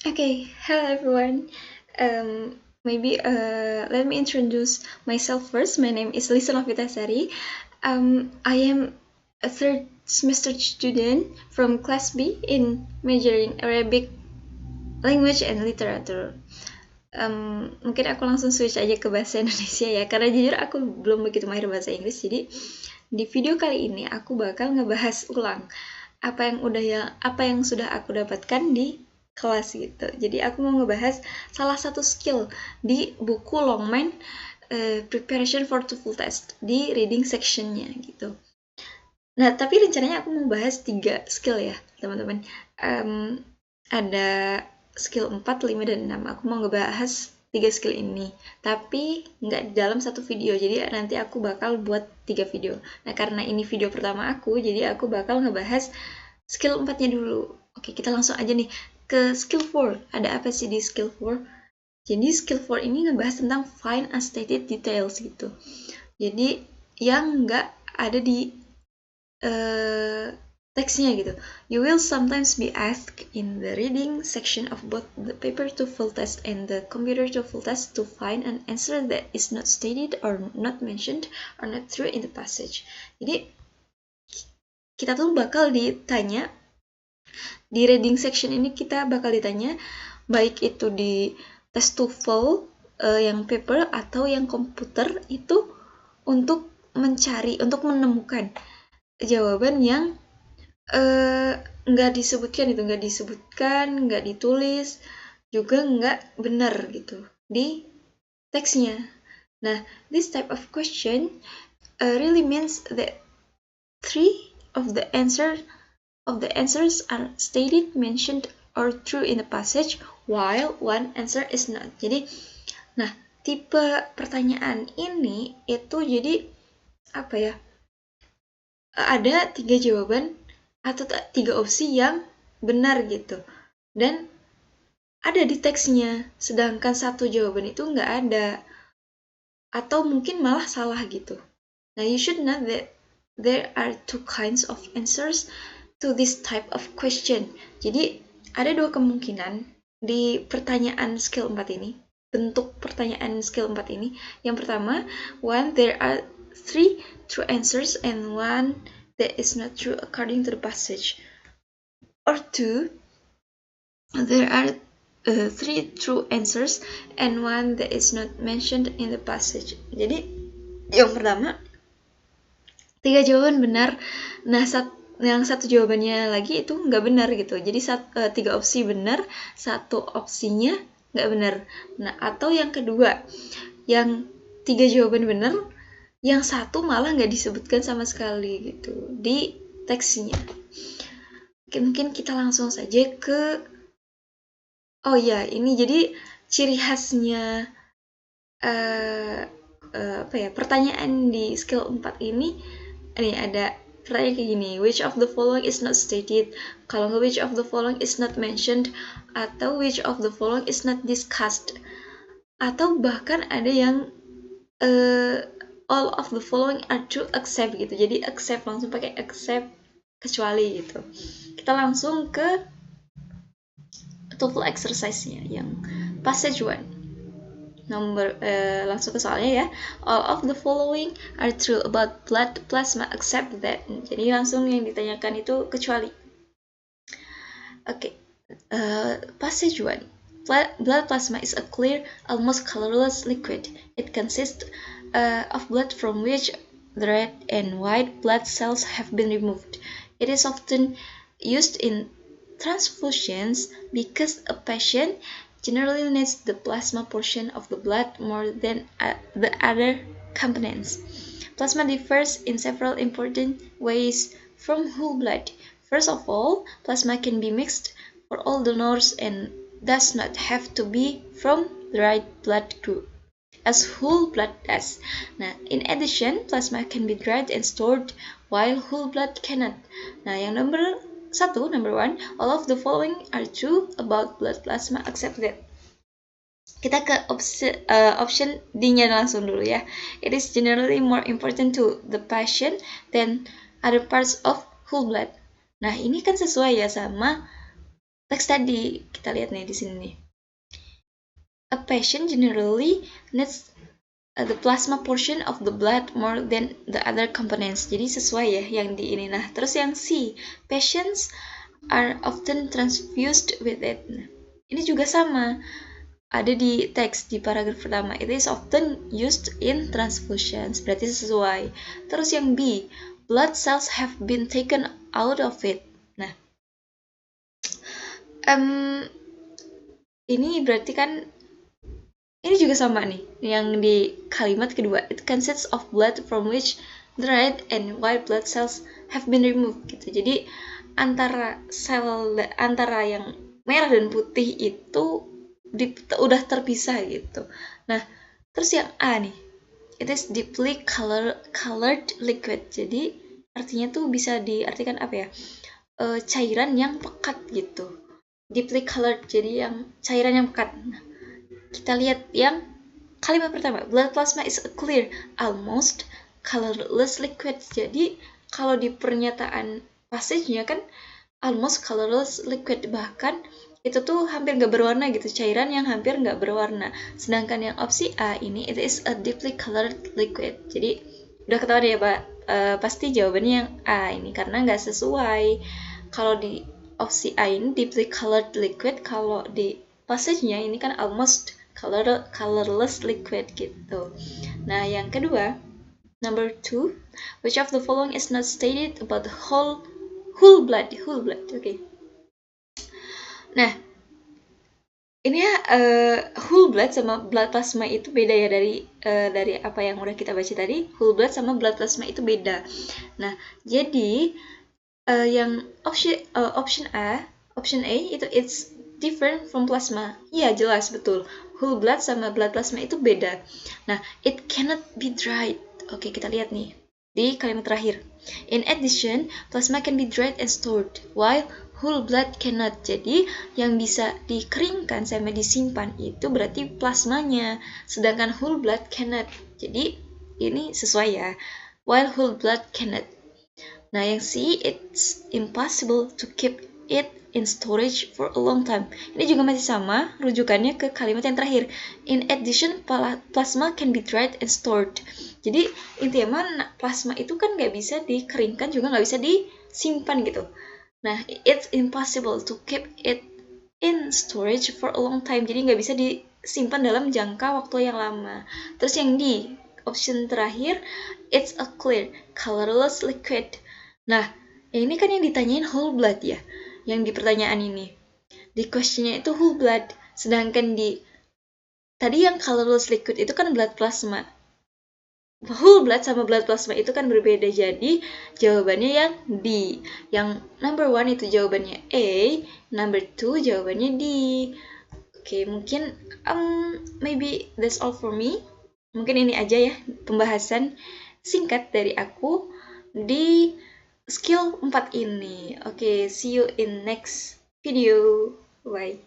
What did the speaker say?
Okay, hello everyone. Maybe let me introduce myself first. My name is Lisa Novitasari. I am a third semester student from Class B in majoring Arabic Language and Literature. Mungkin aku langsung switch aja ke bahasa Indonesia ya, karena jujur aku belum begitu mahir bahasa Inggris. Jadi di video kali ini aku bakal ngebahas ulang apa yang sudah aku dapatkan di kelas gitu. Jadi aku mau ngebahas salah satu skill di buku Longman Preparation for TOEFL Test di reading sectionnya gitu. Nah, tapi rencananya aku mau bahas 3 skill ya, teman-teman. Ada skill 4, 5, dan 6. Aku mau ngebahas 3 skill ini. Tapi nggak di dalam satu video, jadi nanti aku bakal buat 3 video. Nah, karena ini video pertama aku, jadi aku bakal ngebahas skill 4-nya dulu. Oke, kita langsung aja nih ke skill 4. Ada apa sih di skill 4? Jadi skill 4 ini ngebahas tentang find unstated details gitu. Jadi yang nggak ada di teksnya gitu. You will sometimes be asked in the reading section of both the paper TOEFL test and the computer TOEFL test to find an answer that is not stated or not mentioned or not true in the passage. Jadi kita tuh bakal ditanya di reading section ini, kita bakal ditanya baik itu di tes TOEFL yang paper atau yang komputer itu untuk menemukan jawaban yang nggak disebutkan, nggak ditulis, juga nggak benar gitu di teksnya. Nah, this type of question really means that 3 of the answers are stated, mentioned, or true in the passage, while 1 answer is not. Jadi, nah, tipe pertanyaan ini itu jadi apa ya? Ada 3 jawaban atau 3 opsi yang benar gitu, dan ada di teksnya, sedangkan satu jawaban itu nggak ada, atau mungkin malah salah gitu. Nah, you should know that there are 2 kinds of answers to this type of question. Jadi ada 2 kemungkinan di pertanyaan skill 4 ini, bentuk pertanyaan skill 4 ini. Yang pertama, one, there are 3 true answers and one that is not true according to the passage. Or 2, there are 3 true answers and one that is not mentioned in the passage. Jadi yang pertama, 3 jawaban benar. Nah, yang satu jawabannya lagi itu nggak benar gitu. Jadi 3 opsi benar, satu opsinya nggak benar. Nah, atau yang kedua, yang 3 jawaban benar, yang satu malah nggak disebutkan sama sekali gitu di teksnya. Mungkin kita langsung saja ke ini jadi ciri khasnya pertanyaan di skill 4 ini ada pertanyaan kayak gini, which of the following is not stated, kalau nggak which of the following is not mentioned, atau which of the following is not discussed, atau bahkan ada yang all of the following are true except gitu. Jadi except, langsung pakai except, kecuali gitu. Kita langsung ke TOEFL exercise-nya yang passage 1. Langsung ke soalnya ya. All of the following are true about blood plasma except that. Jadi langsung yang ditanyakan itu kecuali. Oke. Passage 1. Blood plasma is a clear, almost colorless liquid. It consists of blood from which the red and white blood cells have been removed. It is often used in transfusions because a patient generally needs the plasma portion of the blood more than the other components. Plasma differs in several important ways from whole blood. First of all, plasma can be mixed for all donors and does not have to be from the right blood group, as whole blood does. Nah, in addition, plasma can be dried and stored, while whole blood cannot. Nah, yang number 1, all of the following are true about blood plasma except that. Kita ke option D-nya langsung dulu ya. It is generally more important to the patient than other parts of whole blood. Nah, ini kan sesuai ya sama teks tadi kita lihat nih di sini nih. A patient generally needs the plasma portion of the blood more than the other components. Jadi sesuai ya yang di ini. Nah, terus yang C, patients are often transfused with it. Nah, ini juga sama. Ada di teks di paragraf pertama. It is often used in transfusions. Berarti sesuai. Terus yang B, blood cells have been taken out of it. Nah, ini berarti kan ini juga sama nih yang di kalimat kedua. It consists of blood from which the red and white blood cells have been removed gitu. Jadi antara yang merah dan putih itu udah terpisah gitu. Nah, terus yang A nih, it is deeply colored liquid. Jadi artinya tuh bisa diartikan apa ya? Cairan yang pekat gitu. Deeply colored, jadi yang cairan yang pekat. Nah, kita lihat yang kalimat pertama, blood plasma is a clear, almost colorless liquid. Jadi kalau di pernyataan passage-nya kan almost colorless liquid, bahkan itu tuh hampir nggak berwarna gitu, cairan yang hampir nggak berwarna. Sedangkan yang opsi A ini, it is a deeply colored liquid. Jadi udah ketahuan ya Pak, pasti jawabannya yang A ini karena nggak sesuai. Kalau di opsi A ini deeply colored liquid, kalau di passage-nya ini kan almost colorless liquid gitu. Nah yang kedua, number 2, which of the following is not stated about the whole blood. Oke. Nah, ini ya whole blood sama blood plasma itu beda ya dari apa yang udah kita baca tadi. Whole blood sama blood plasma itu beda. Nah, jadi yang option A itu it's different from plasma. Iya, jelas betul. Whole blood sama blood plasma itu beda. Nah, it cannot be dried. Oke, kita lihat nih di kalimat terakhir. In addition, plasma can be dried and stored, while whole blood cannot. Jadi, yang bisa dikeringkan sama disimpan itu berarti plasmanya, sedangkan whole blood cannot. Jadi, ini sesuai ya. While whole blood cannot. Nah, yang C, it's impossible to keep it in storage for a long time. Ini juga masih sama, rujukannya ke kalimat yang terakhir. In addition, plasma can be dried and stored. Jadi, intinya plasma itu kan nggak bisa dikeringkan, juga nggak bisa disimpan gitu. Nah, it's impossible to keep it in storage for a long time. Jadi, nggak bisa disimpan dalam jangka waktu yang lama. Terus yang D, option terakhir, it's a clear, colorless liquid. Nah, ini kan yang ditanyain whole blood ya, yang di pertanyaan ini. Di questionnya itu whole blood, sedangkan di tadi yang colorless liquid itu kan blood plasma. Whole blood sama blood plasma itu kan berbeda, jadi jawabannya yang D. Yang number 1 itu jawabannya A, number 2 jawabannya D. Oke, mungkin maybe that's all for me. Mungkin ini aja ya pembahasan singkat dari aku di skill 4 ini. Oke, see you in next video. Bye.